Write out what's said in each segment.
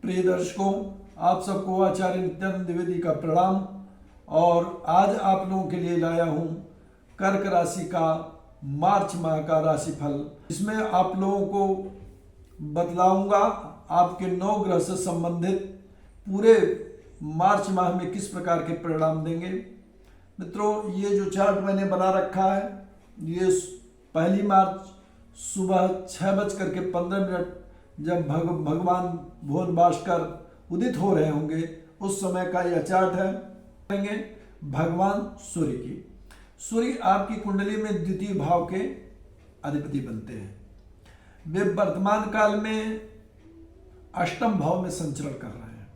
प्रिय दर्शकों, आप सबको आचार्य नित्यानंद द्विवेदी का प्रणाम। और आज आप लोगों के लिए लाया हूं कर्क राशि का मार्च माह का राशिफल। इसमें आप लोगों को बतलाऊंगा आपके 9 ग्रह से संबंधित पूरे मार्च माह में किस प्रकार के परिणाम देंगे। मित्रों, ये जो चार्ट मैंने बना रखा है, ये 1 मार्च सुबह 6:15 जब भगवान भुवन भास्कर उदित हो रहे होंगे उस समय का यह चार्ट है। करेंगे भगवान सूर्य की। सूर्य आपकी कुंडली में द्वितीय भाव के अधिपति बनते हैं। वे वर्तमान काल में अष्टम भाव में संचरण कर रहे हैं,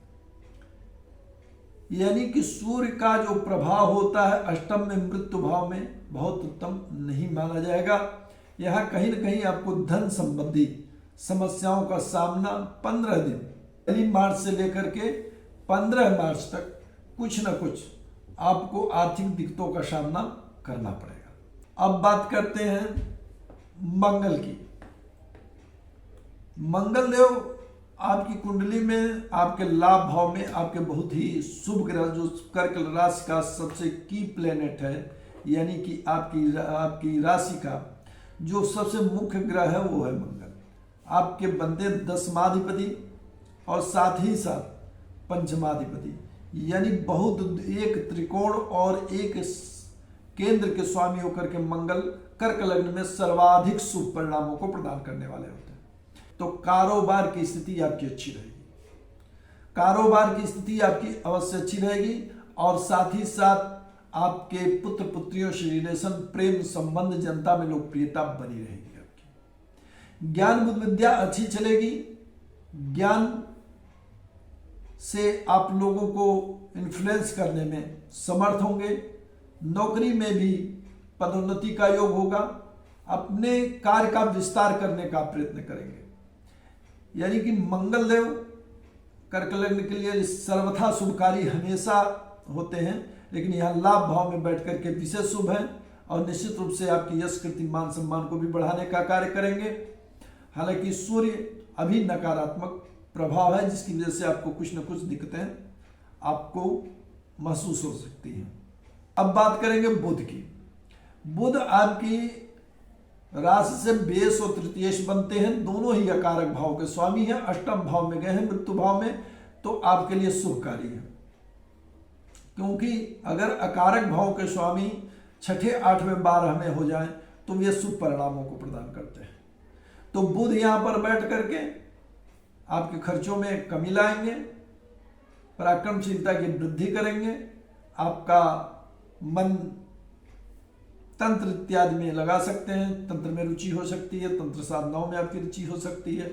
यानी कि सूर्य का जो प्रभाव होता है अष्टम में मृत्यु भाव में बहुत उत्तम नहीं माना जाएगा। यहां कहीं न कहीं आपको धन संबंधी समस्याओं का सामना 15 दिन 1 मार्च से लेकर के 15 मार्च तक कुछ न कुछ आपको आर्थिक दिक्कतों का सामना करना पड़ेगा। अब बात करते हैं मंगल की। मंगल देव आपकी कुंडली में आपके लाभ भाव में आपके बहुत ही शुभ ग्रह, जो कर्क राशि का सबसे की प्लेनेट है, यानी कि आपकी राशि का जो सबसे मुख्य ग्रह है वो है मंगल। आपके बनते 10वाधिपति और साथ ही साथ पंचमाधिपति, यानी बहुत एक त्रिकोण और एक केंद्र के स्वामी होकर के मंगल कर्क लग्न में सर्वाधिक शुभ परिणामों को प्रदान करने वाले होते हैं। तो कारोबार की स्थिति आपकी अच्छी रहेगी, कारोबार की स्थिति आपकी अवश्य अच्छी रहेगी। और साथ ही साथ आपके पुत्र पुत्रियों से रिलेशन, प्रेम संबंध, जनता में लोकप्रियता बनी रहेगी। ज्ञान बुद्धि विद्या अच्छी चलेगी। ज्ञान से आप लोगों को इन्फ्लुएंस करने में समर्थ होंगे। नौकरी में भी पदोन्नति का योग होगा। अपने कार्य का विस्तार करने का प्रयत्न करेंगे, यानी कि मंगल देव कर्क लग्न के लिए सर्वथा शुभकारी हमेशा होते हैं, लेकिन यहां लाभ भाव में बैठ करके विशेष शुभ है और निश्चित रूप से आपकी यश कीर्ति मान सम्मान को भी बढ़ाने का कार्य करेंगे। हालांकि सूर्य अभी नकारात्मक प्रभाव है, जिसकी वजह से आपको कुछ न कुछ दिक्कतें आपको महसूस हो सकती हैं। अब बात करेंगे बुध की। बुध आपकी राशि से बेस और तृतीयेश बनते हैं, दोनों ही अकारक भाव के स्वामी हैं। अष्टम भाव में गए हैं मृत्यु भाव में, तो आपके लिए शुभकारी है, क्योंकि अगर अकारक भाव के स्वामी 6ठे 8वें 12 में हो जाएं तो वे शुभ परिणामों को प्रदान करते हैं। तो बुध यहां पर बैठ करके आपके खर्चों में कमी लाएंगे, पराक्रमशीलता की वृद्धि करेंगे, आपका मन तंत्र इत्यादि में लगा सकते हैं, तंत्र में रुचि हो सकती है, तंत्र साधनाओं में आपकी रुचि हो सकती है,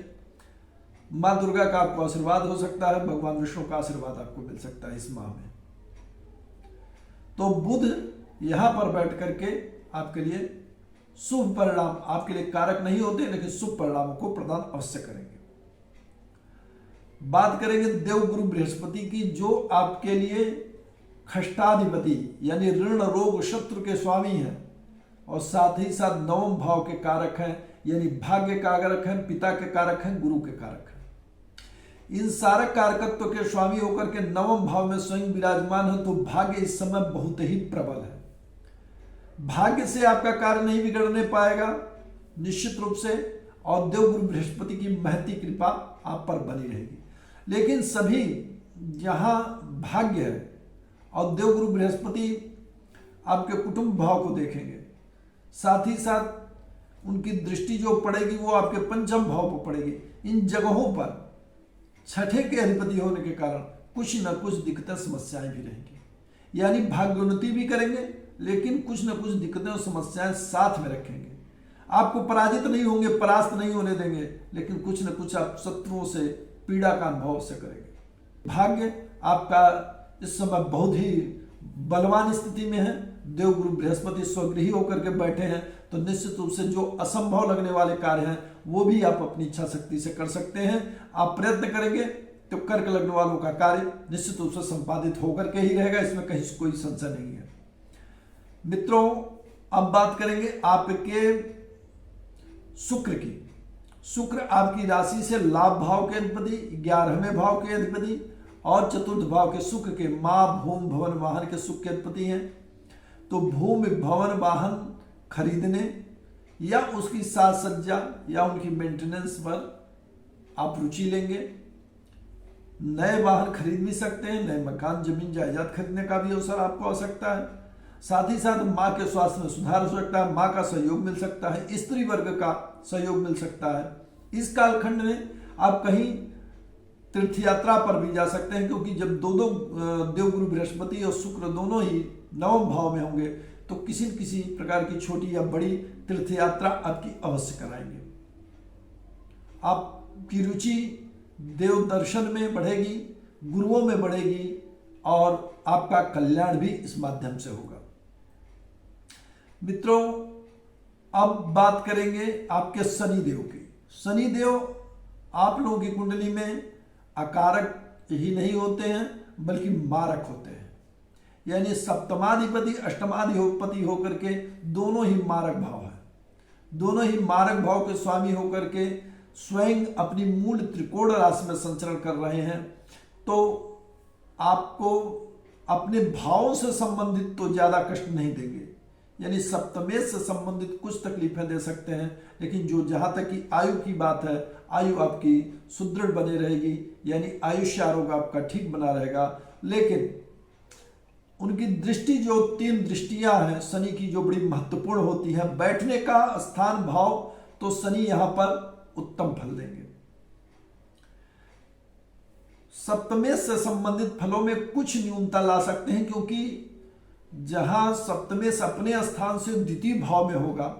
मां दुर्गा का आपको आशीर्वाद हो सकता है, भगवान विष्णु का आशीर्वाद आपको मिल सकता है इस माह में। तो बुध यहां पर बैठ करके आपके लिए शुभ परिणाम, आपके लिए कारक नहीं होते लेकिन शुभ परिणामों को प्रदान अवश्य करेंगे। बात करेंगे देवगुरु बृहस्पति की, जो आपके लिए खष्टाधिपति यानी ऋण रोग शत्रु के स्वामी हैं और साथ ही साथ 9वें भाव के कारक हैं, यानी भाग्य का कारक हैं, पिता के कारक हैं, गुरु के कारक हैं। इन सारे कारकत्व के स्वामी होकर के 9वें भाव में स्वयं विराजमान है, तो भाग्य इस समय बहुत ही प्रबल है। भाग्य से आपका कार्य नहीं बिगड़ने पाएगा निश्चित रूप से, और देवगुरु बृहस्पति की महती कृपा आप पर बनी रहेगी। लेकिन सभी जहां भाग्य है और देवगुरु बृहस्पति आपके कुटुंब भाव को देखेंगे, साथ ही साथ उनकी दृष्टि जो पड़ेगी वो आपके पंचम भाव पर पड़ेगी। इन जगहों पर 6ठे के अधिपति होने के कारण कुछ न कुछ दिक्कतें समस्याएं भी रहेंगी, यानी भाग्योन्नति भी करेंगे लेकिन कुछ न कुछ दिक्कतें और समस्याएं साथ में रखेंगे। आपको पराजित नहीं होंगे, परास्त नहीं होने देंगे, लेकिन कुछ न कुछ आप शत्रुओं से पीड़ा का अनुभव से करेंगे। भाग्य आपका इस समय बहुत ही बलवान स्थिति में है। देवगुरु बृहस्पति स्वगृही होकर के बैठे हैं, तो निश्चित रूप से जो असंभव लगने वाले कार्य हैं वो भी आप अपनी इच्छा शक्ति से कर सकते हैं। आप प्रयत्न करेंगे तो कर्क लग्न वालों का कार्य निश्चित रूप से संपादित होकर के ही रहेगा, इसमें कहीं कोई संशय नहीं है। मित्रों, अब बात करेंगे आपके शुक्र की। शुक्र आपकी राशि से लाभ भाव के अधिपति, 11वें भाव के अधिपति और चतुर्थ भाव के शुक्र के मां भूमि भवन वाहन के सुख के अधिपति हैं। तो भूमि भवन वाहन खरीदने या उसकी साज सज्जा या उनकी मेंटेनेंस पर आप रुचि लेंगे। नए वाहन खरीद भी सकते हैं, नए मकान जमीन जायदाद खरीदने का भी अवसर आपको आ सकता है। साथ ही साथ माँ के स्वास्थ्य में सुधार हो सकता है, माँ का सहयोग मिल सकता है, स्त्री वर्ग का सहयोग मिल सकता है। इस कालखंड में आप कहीं तीर्थ यात्रा पर भी जा सकते हैं, क्योंकि जब दो देवगुरु बृहस्पति और शुक्र दोनों ही नवम भाव में होंगे तो किसी न किसी प्रकार की छोटी या बड़ी तीर्थ यात्रा आपकी अवश्य कराएंगे। आपकी रुचि देव दर्शन में बढ़ेगी, गुरुओं में बढ़ेगी और आपका कल्याण भी इस माध्यम से होगा। मित्रों, अब बात करेंगे आपके शनिदेव की। शनिदेव आप लोगों की कुंडली में अकारक ही नहीं होते हैं बल्कि मारक होते हैं, यानी सप्तमाधिपति अष्टमाधिपति होकर के दोनों ही मारक भाव है। दोनों ही मारक भाव के स्वामी होकर के स्वयं अपनी मूल त्रिकोण राशि में संचरण कर रहे हैं, तो आपको अपने भावों से संबंधित तो ज्यादा कष्ट नहीं देंगे, यानी सप्तमेश से संबंधित कुछ तकलीफें दे सकते हैं, लेकिन जो जहां तक की आयु की बात है, आयु आपकी सुदृढ़ बनी रहेगी, यानी आयुष्य आरोग्य आपका ठीक बना रहेगा। लेकिन उनकी दृष्टि जो 3 दृष्टियां हैं शनि की जो बड़ी महत्वपूर्ण होती है, बैठने का स्थान भाव, तो शनि यहां पर उत्तम फल देंगे। सप्तमेश से संबंधित फलों में कुछ न्यूनता ला सकते हैं, क्योंकि जहां सप्तमेश अपने स्थान से द्वितीय भाव में होगा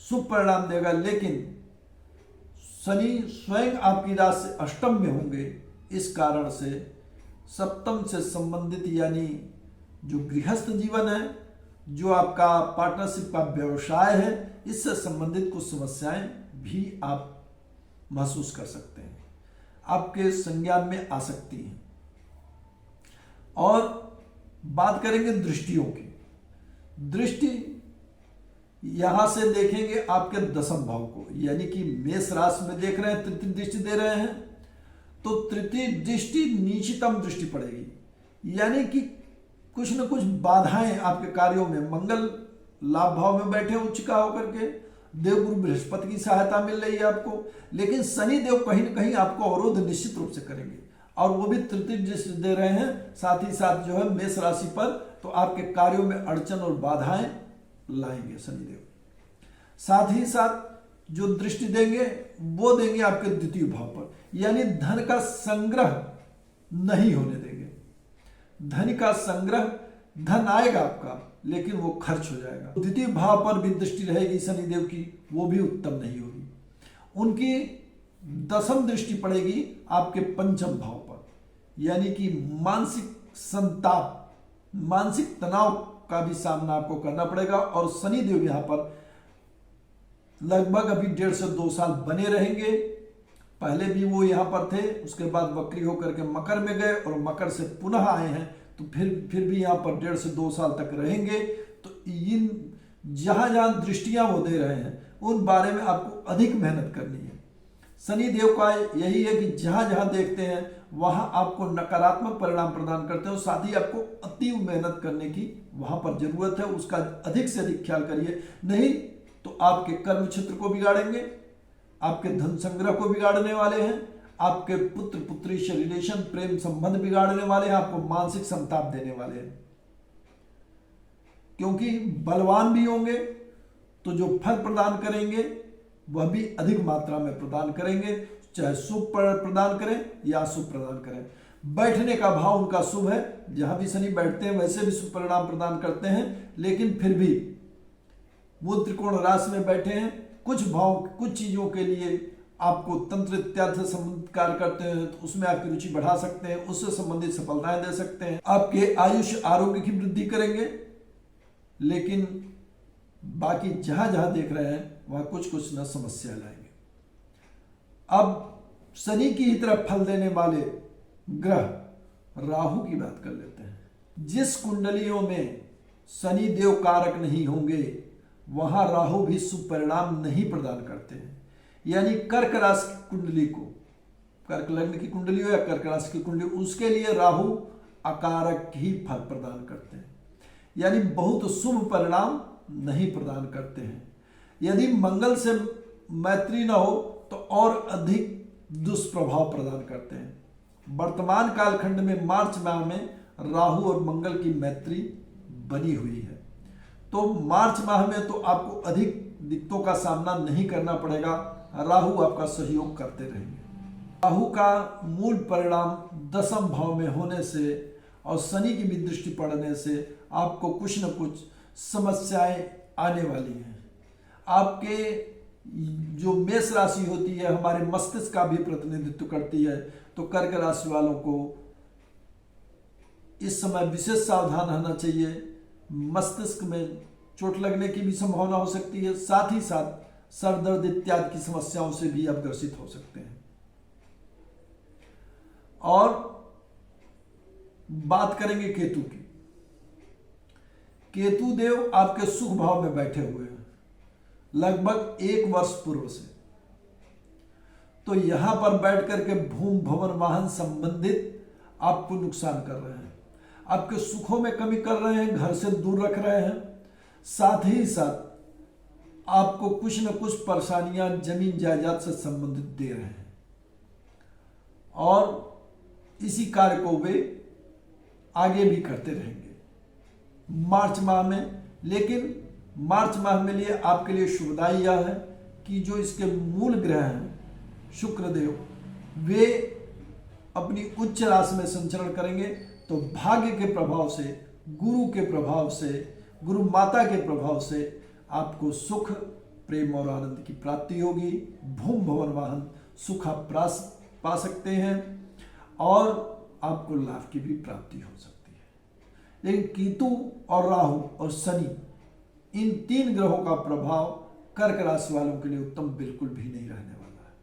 शुभ परिणाम देगा, लेकिन शनि स्वयं आपकी राशि से अष्टम में होंगे। इस कारण से सप्तम से संबंधित यानी जो गृहस्थ जीवन है, जो आपका पार्टनरशिप का व्यवसाय है, इससे संबंधित कुछ समस्याएं भी आप महसूस कर सकते हैं, आपके संज्ञान में आ सकती हैं। और बात करेंगे दृष्टियों की। दृष्टि यहां से देखेंगे आपके दशम भाव को, यानी कि मेष राशि में देख रहे हैं, तृतीय दृष्टि दे रहे हैं, तो तृतीय दृष्टि नीचतम दृष्टि पड़ेगी, यानी कि कुछ न कुछ बाधाएं आपके कार्यों में। मंगल लाभ भाव में बैठे उच्च का होकर के, देवगुरु बृहस्पति की सहायता मिल रही है आपको, लेकिन शनि देव कहीं न कहीं आपको अवरोध निश्चित रूप से करेंगे, और वो भी तृतीय दृष्टि दे रहे हैं। साथ ही साथ जो है मेष राशि पर, तो आपके कार्यों में अड़चन और बाधाएं लाएंगे शनिदेव। साथ ही साथ जो दृष्टि देंगे वो देंगे आपके द्वितीय भाव पर, यानी धन का संग्रह नहीं होने देंगे। धन का संग्रह, धन आएगा आपका लेकिन वो खर्च हो जाएगा। द्वितीय भाव पर भी दृष्टि रहेगी शनिदेव की, वो भी उत्तम नहीं होगी। उनकी दशम दृष्टि पड़ेगी आपके पंचम भाव पर, यानी कि मानसिक संताप, मानसिक तनाव का भी सामना आपको करना पड़ेगा। और शनिदेव यहां पर लगभग अभी 1.5 से 2 साल बने रहेंगे। पहले भी वो यहां पर थे, उसके बाद वक्री होकर के मकर में गए और मकर से पुनः आए हैं, तो फिर भी यहां पर 1.5 से 2 साल तक रहेंगे। तो इन जहां जहां दृष्टियां वो दे रहे हैं उन बारे में आपको अधिक मेहनत करनी है। शनि देव का यही है कि जहां जहां देखते हैं वहां आपको नकारात्मक परिणाम प्रदान करते हैं, और साथ ही आपको अति मेहनत करने की वहां पर जरूरत है, उसका अधिक से अधिक ख्याल करिए, नहीं तो आपके कर्म क्षेत्र को बिगाड़ेंगे, आपके धन संग्रह को बिगाड़ने वाले हैं, आपके पुत्र पुत्री से रिलेशन प्रेम संबंध बिगाड़ने वाले हैं, आपको मानसिक संताप देने वाले हैं। क्योंकि बलवान भी होंगे तो जो फल प्रदान करेंगे वह भी अधिक मात्रा में प्रदान करेंगे, चाहे शुभ प्रदान करें या अशुभ प्रदान करें। बैठने का भाव उनका शुभ है, जहां भी शनि बैठते हैं वैसे भी शुभ परिणाम प्रदान करते हैं, लेकिन फिर भी वो त्रिकोण राशि में बैठे हैं, कुछ भाव कुछ चीजों के लिए आपको तंत्र इत्यादि से संबंधित कार्य करते हैं, तो उसमें आपकी रुचि बढ़ा सकते हैं, उससे संबंधित सफलताएं दे सकते हैं, आपके आयुष आरोग्य की वृद्धि करेंगे। लेकिन बाकी जहां जहां देख रहे हैं वहां कुछ कुछ न समस्या लाएंगे। अब शनि की ही तरफ फल देने वाले ग्रह राहु की बात कर लेते हैं। जिस कुंडलियों में शनि देव कारक नहीं होंगे वहां राहु भी शुभ परिणाम नहीं प्रदान करते हैं। यानी कर्क राशि की कुंडली को, कर्क लग्न की कुंडली हो या कर्क राशि की कुंडली, उसके लिए राहु अकारक ही फल प्रदान करते हैं, यानी बहुत शुभ परिणाम नहीं प्रदान करते हैं। यदि मंगल से मैत्री न हो तो और अधिक दुष्प्रभाव प्रदान करते हैं। वर्तमान कालखंड में मार्च माह में राहु और मंगल की मैत्री बनी हुई है, तो मार्च माह में तो आपको अधिक दिक्कतों का सामना नहीं करना पड़ेगा, राहु आपका सहयोग करते रहेंगे। राहु का मूल परिणाम दशम भाव में होने से और शनि की भी दृष्टि पड़ने से आपको कुछ न कुछ समस्याएं आने वाली हैं। आपके जो मेष राशि होती है हमारे मस्तिष्क का भी प्रतिनिधित्व करती है, तो कर्क राशि वालों को इस समय विशेष सावधान रहना चाहिए। मस्तिष्क में चोट लगने की भी संभावना हो सकती है, साथ ही साथ सर दर्द इत्यादि की समस्याओं से भी आप ग्रसित हो सकते हैं। और बात करेंगे केतु की। केतु देव आपके सुख भाव में बैठे हुए हैं लगभग 1 वर्ष पूर्व से, तो यहां पर बैठ करके भूमि भवन वाहन संबंधित आपको नुकसान कर रहे हैं, आपके सुखों में कमी कर रहे हैं, घर से दूर रख रहे हैं, साथ ही साथ आपको कुछ न कुछ परेशानियां जमीन जायदाद से संबंधित दे रहे हैं, और इसी कार्य को वे आगे भी करते रहेंगे मार्च माह में। लेकिन मार्च माह में लिए आपके लिए शुभदायी यह है कि जो इसके मूल ग्रह हैं शुक्रदेव, वे अपनी उच्च राशि में संचरण करेंगे, तो भाग्य के प्रभाव से, गुरु के प्रभाव से, गुरु माता के प्रभाव से आपको सुख, प्रेम और आनंद की प्राप्ति होगी। भूमि भवन वाहन सुख आप पा सकते हैं और आपको लाभ की भी प्राप्ति हो सकती है। लेकिन केतु और राहु और शनि, इन 3 ग्रहों का प्रभाव कर्क राशि वालों के लिए उत्तम बिल्कुल भी नहीं रहने वाला है।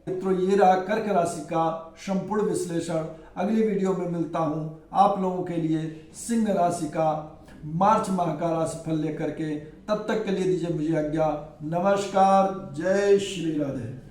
मित्रों, ये रहा कर्क राशि का संपूर्ण विश्लेषण। अगली वीडियो में मिलता हूं आप लोगों के लिए सिंह राशि का मार्च माह का राशिफल लेकर के। तब तक के लिए दीजिए मुझे आज्ञा। नमस्कार, जय श्री राधे।